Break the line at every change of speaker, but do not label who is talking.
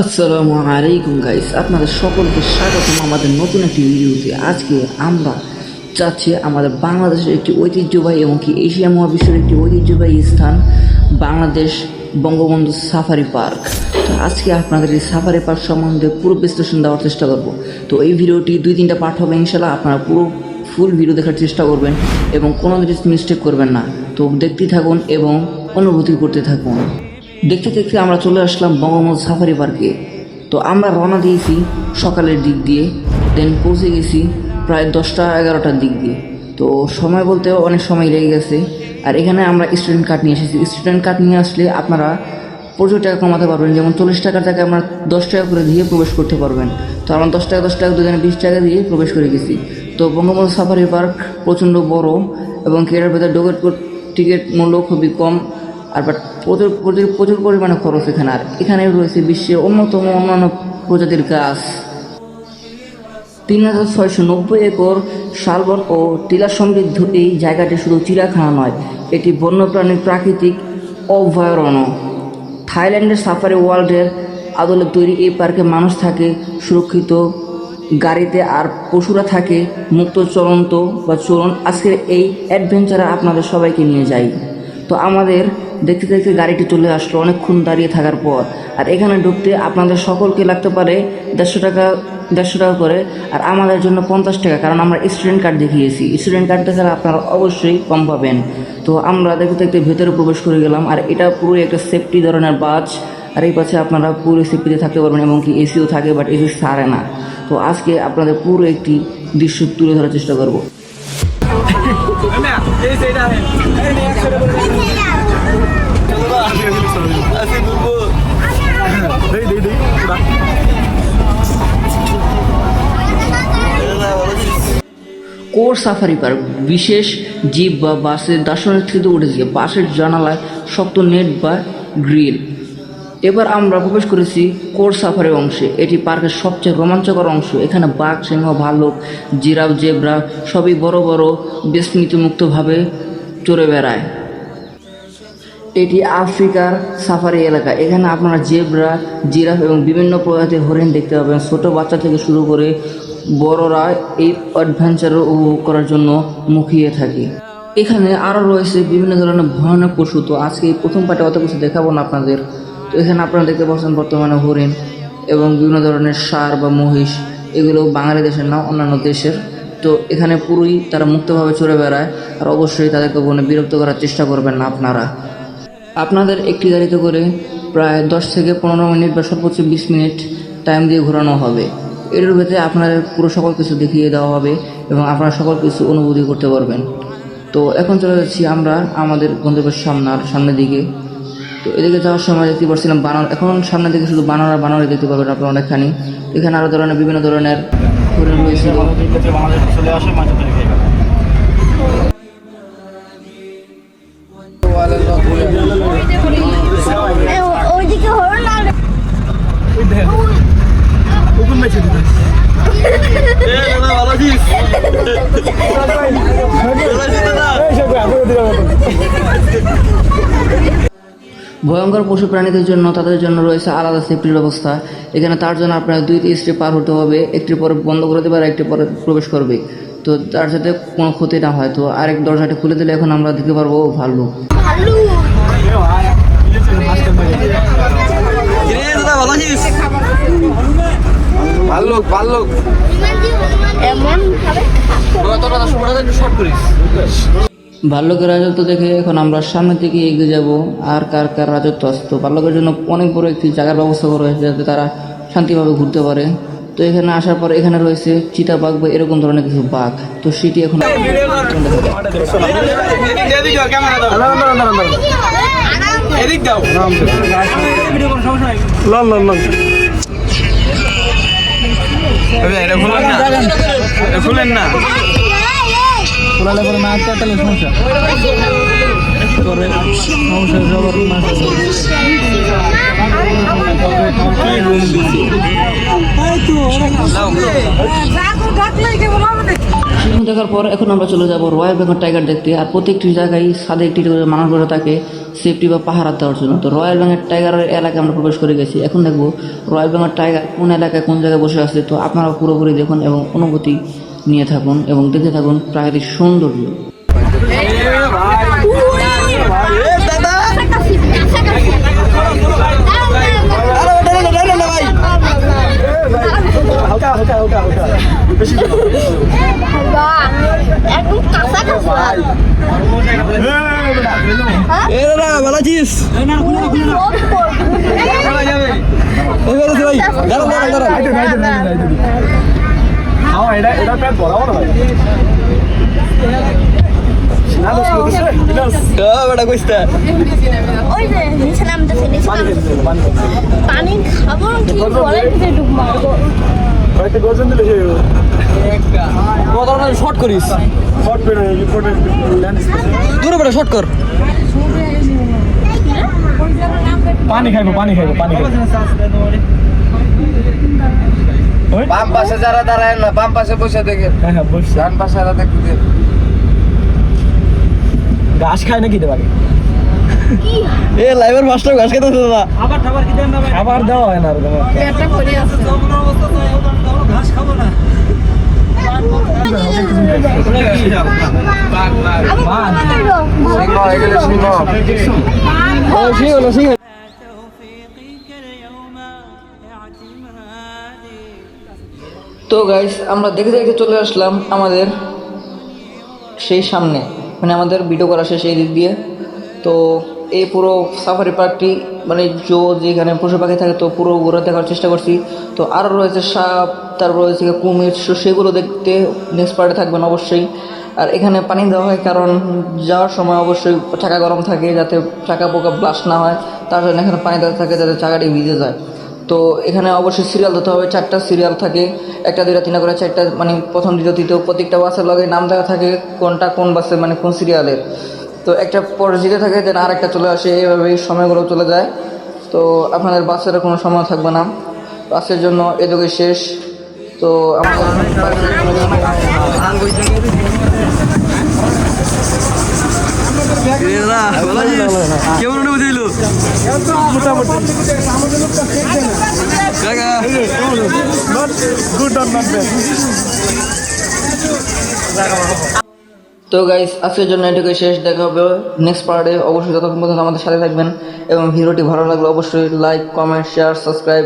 আসসালামু আলাইকুম গাইস, আপনাদের সকলকে স্বাগতম আমাদের নতুন একটি ভিডিওতে। আজকে আমরা যাচ্ছি আমাদের বাংলাদেশের একটি ঐতিহ্যবাহী এবং কি এশিয়া মহাবিশ্বের একটি ঐতিহ্যবাহী স্থান, বাংলাদেশ বঙ্গবন্ধু সাফারি পার্ক। তো আজকে আপনাদের এই সাফারি পার্ক সম্বন্ধে পুরো বিশ্লেষণ দেওয়ার চেষ্টা করব। তো এই ভিডিওটি 2-3টা পার্ট হবে ইনশাল্লাহ। আপনারা পুরো ফুল ভিডিও দেখার চেষ্টা করবেন এবং কোনো মিস্টেক করবেন না। তো দেখতেই থাকুন এবং অনুভূতি করতে থাকুন। দেখতে দেখতে আমরা চলে আসলাম বঙ্গবন্ধু সাফারি পার্কে। তো আমরা রওনা দিয়েছি সকালের দিক দিয়ে, দেন পৌঁছে গেছি প্রায় 10টা-11টার দিক দিয়ে। তো সময় বলতেও অনেক সময় লেগে গেছে। আর এখানে আমরা স্টুডেন্ট কার্ড নিয়ে এসেছি। স্টুডেন্ট কার্ড নিয়ে আসলে আপনারা প্রচুর টাকা কমাতে পারবেন। যেমন 40 টাকার টাকা আমরা 10 টাকা করে দিয়ে প্রবেশ করতে পারবেন। তো আমরা 10 টাকা দুজনে 20 টাকা দিয়ে প্রবেশ করে গেছি। তো বঙ্গবন্ধু সাফারি পার্ক প্রচণ্ড বড় এবং এটার ভেতরে টিকিট মূল্য খুবই কম। আর বাট প্রচুর পরিমাণে খরচ এখানে। আর এখানে রয়েছে বিশ্বের অন্যতম অন্যান্য প্রজাতির গাছ। 3690 একর শালবন ও টিলা সমৃদ্ধ এই জায়গাটি শুধু চিড়িয়াখানা নয়, এটি বন্যপ্রাণীর প্রাকৃতিক অভয়ারণ্য। থাইল্যান্ডের সাফারি ওয়ার্ল্ডের আদলে তৈরি এই পার্কে মানুষ থাকে সুরক্ষিত গাড়িতে আর পশুরা থাকে মুক্ত চলন। আজকের এই অ্যাডভেঞ্চারে আপনাদের সবাইকে নিয়ে যাই। তো আমাদের দেখতে দেখতে গাড়িটি চলে আসলো অনেকক্ষণ দাঁড়িয়ে থাকার পর। আর এখানে ঢুকতে আপনাদের সকলকে লাগতে পারে 150 টাকা করে, আর আমাদের জন্য 50 টাকা, কারণ আমরা স্টুডেন্ট কার্ড দেখিয়েছি। স্টুডেন্ট কার্ড দেখালে আপনারা অবশ্যই কম পাবেন। তো আমরা দেখতে দেখতে ভেতরে প্রবেশ করে গেলাম। আর এটা পুরো একটা সেফটি ধরনের বাস। আর এই পাশে আপনারা পুরো সেফটিতে থাকতে পারবেন, এমনকি এসিও থাকে, বাট এসি ছাড়ে না। তো আজকে আপনাদের পুরো একটি দৃশ্য তুলে ধরার চেষ্টা করব। কোর সাফারি পার্ক বিশেষ জিপ বা বাসের দার্শনিকতে উঠেছে। বাসের জানালায় শক্ত নেট বা গ্রিল। এবার আমরা প্রবেশ করেছি কোর সাফারি অংশে। এটি পার্কের সবচেয়ে রোমাঞ্চকর অংশ। এখানে বাঘ, সিংহ, ভাল্লুক, জিরাফ, জেব্রা সবই বড় বড় মুক্তভাবে চড়ে বেড়ায়। এটি আফ্রিকার সাফারি এলাকা। এখানে আপনারা জেব্রা, জিরাফ এবং বিভিন্ন প্রজাতির হরিণ দেখতে পাবেন। ছোট বাচ্চা থেকে শুরু করে বড়রা এই অ্যাডভেঞ্চার উপভোগ করার জন্য মুখিয়ে থাকে। এখানে আরও রয়েছে বিভিন্ন ধরনের ভয়ানক পশু। তো আজকে এই প্রথম পার্টে অত কিছু দেখাবো না আপনাদের। তো এখানে আপনারা দেখতে পাচ্ছেন বর্তমানে হরিণ এবং বিভিন্ন ধরনের ষাঁড় বা মহিষ। এগুলো বাঙালি দেশের না, অন্যান্য দেশের। তো এখানে পুরোই তারা মুক্তভাবে চড়ে বেড়ায়। আর অবশ্যই তাদেরকে কোনো বিরক্ত করার চেষ্টা করবেন না আপনারা। আপনাদের একটি গাড়িতে করে প্রায় 10 থেকে 15 মিনিট বা সর্বোচ্চ 20 মিনিট টাইম দিয়ে ঘোরানো হবে। এর ভেতরে আপনাদের পুরো সকল কিছু দেখিয়ে দেওয়া হবে এবং আপনারা সকল কিছু অনুভূতি করতে পারবেন। তো এখন চলে যাচ্ছি আমরা আমাদের গন্তব্যের সামনের দিকে। তো এদিকে যাওয়ার সময় দেখতে পাচ্ছিলাম বানর। এখন সামনের দিকে শুধু বানরই দেখতে পাবেন আপনারা অনেকখানি। এখানে আরও বিভিন্ন ধরনের হরিণ রয়েছে। ভয়ঙ্কর পশু প্রাণীদের জন্য তাদের জন্য রয়েছে আলাদা সেফটির ব্যবস্থা। এখানে তার জন্য আপনার 2টি স্টেপ পার হতে হবে। একটির পরে বন্ধ করে দেবে আর একটির পরে প্রবেশ করবে, তো তার সাথে কোনো ক্ষতি না হয়। তো আরেক দরজাটি খুলে দিলে এখন আমরা দেখতে পারবো ভাল্লুক। ভাল্লুকের রাজত্ব দেখে এখন আমরা সামনের দিকে এগিয়ে যাব। আর কার কার রাজত্ব আছে। তো ভাল্লুকের জন্য অনেক বড় একটি জায়গার ব্যবস্থা করা হয়েছে যাতে তারা শান্তিভাবে ঘুরতে পারে। তো এখানে আসার পর এখানে রয়েছে চিতাবাঘ বা এরকম ধরনের কিছু বাঘ। তো সেটি এখন খুলেন না খোলালে পরে মাছ কাটালে সমস্যা দেখার পর এখন আমরা চলে যাব রয়্যাল বেঙ্গল টাইগার দেখতে। আর প্রত্যেকটি জায়গায় সাদে একটি মানুষ বসে থাকে সেফটি বা পাহারা দেওয়ার জন্য। তো রয়্যাল বেঙ্গল টাইগারের এলাকায় আমরা প্রবেশ করে গেছি। এখন দেখবো রয়্যাল বেঙ্গল টাইগার কোন এলাকায় কোন জায়গায় বসে আছে। তো আপনারা পুরোপুরি দেখুন এবং অনুভূতি নিয়ে থাকুন এবং দেখে থাকুন প্রাকৃতিক সৌন্দর্য।
ভালো আছিস?
পানি খাবো কি বলে ডুব মারবো
শর্ট করিস, দূরে বেটা শর্ট কর। পানি খাইবো পানি খাইবো পানি খাইবো।
বাম পাশে যারা দাঁড়ায় না, বাম পাশে বসে দেখে,
হ্যাঁ বলছি
ডান পাশে যারা দেখতে
ঘাস খায় না কিতে পারে। এ লাইভের মাস্টার ঘাস খেতে হতো না, খাবার দেওয়া হয় না ওরকম। ঘাস খাবো না।
তো গাইস আমরা দেখে দেখে চলে আসলাম আমাদের সেই সামনে, মানে আমাদের ভিডিও করা শেষ এই দিক দিয়ে। তো এই পুরো সাফারি পার্কটি মানে যেখানে পশু পাখি থাকে তো পুরো ঘুরে দেখার চেষ্টা করছি। তো আরও রয়েছে সাপ, তারপর রয়েছে কুমির, সেগুলো দেখতে নেক্সট পার্টে থাকবেন অবশ্যই। আর এখানে পানি দেওয়া হয় কারণ যাওয়ার সময় অবশ্যই চাকা গরম থাকে, যাতে চাকা পোকা ব্লাস্ট না হয়, তার জন্য এখানে পানি দেওয়া থাকে যাতে চাকাটি ভিজে যায়। তো এখানে অবশ্যই সিরিয়াল দিতে হবে, 4টা সিরিয়াল থাকে, 1 2 3 করে 4টা, মানে প্রথম দ্বিতীয় তৃতীয় প্রত্যেকটা বাসের লগে নাম দেওয়া থাকে কোনটা কোন বাসে মানে কোন সিরিয়ালের। তো একটা পরে জিতে থাকে যেন আরেকটা চলে আসে, এইভাবেই সময়গুলো চলে যায়। তো আপনাদের বাসের কোনো সময় থাকবে না, বাসের জন্য এদিকে শেষ। তো
কেমন অনুভূতি হলো?
তো গাইস আজকের জন্য এটুকুই শেষ, দেখা হবে নেক্সট পার্টে। অবশ্যই ততক্ষণ পর্যন্ত আমাদের সাথে থাকবেন এবং ভিডিওটি ভালো লাগলে অবশ্যই লাইক, কমেন্ট, শেয়ার, সাবস্ক্রাইব